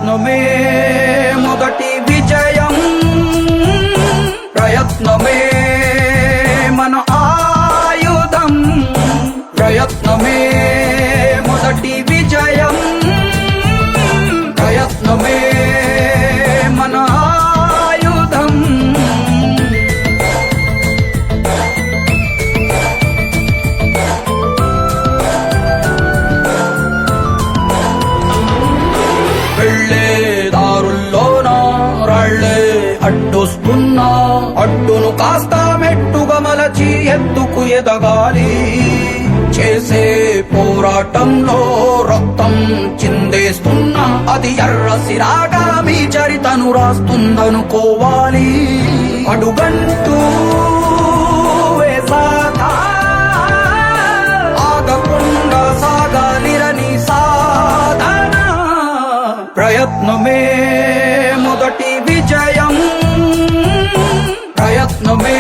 ప్రయత్నమే మొదటి విజయం, ప్రయత్నమే మన ఆయుధం, ప్రయత్నమే మొదటి విజయం, ప్రయత్నమే మన ఆయుధం. వెళ్ళే దారుల్లోన రాళ్ళే అడ్డొస్తున్నా, అడ్డును కాస్త మెట్టుగా మలచి ఎత్తుకు ఎదగాలి. చేసే పోరాటంలో రక్తం చిందేస్తున్నా, అది ఎర్ర సిరాగా మీ చరితను రాస్తుందనుకోవాలి. అడుగంటూ వేసాక ఆగకుండా సాగాలిరని సాధన, ప్రయత్నమే మొదటి విజయం, ప్రయత్నమే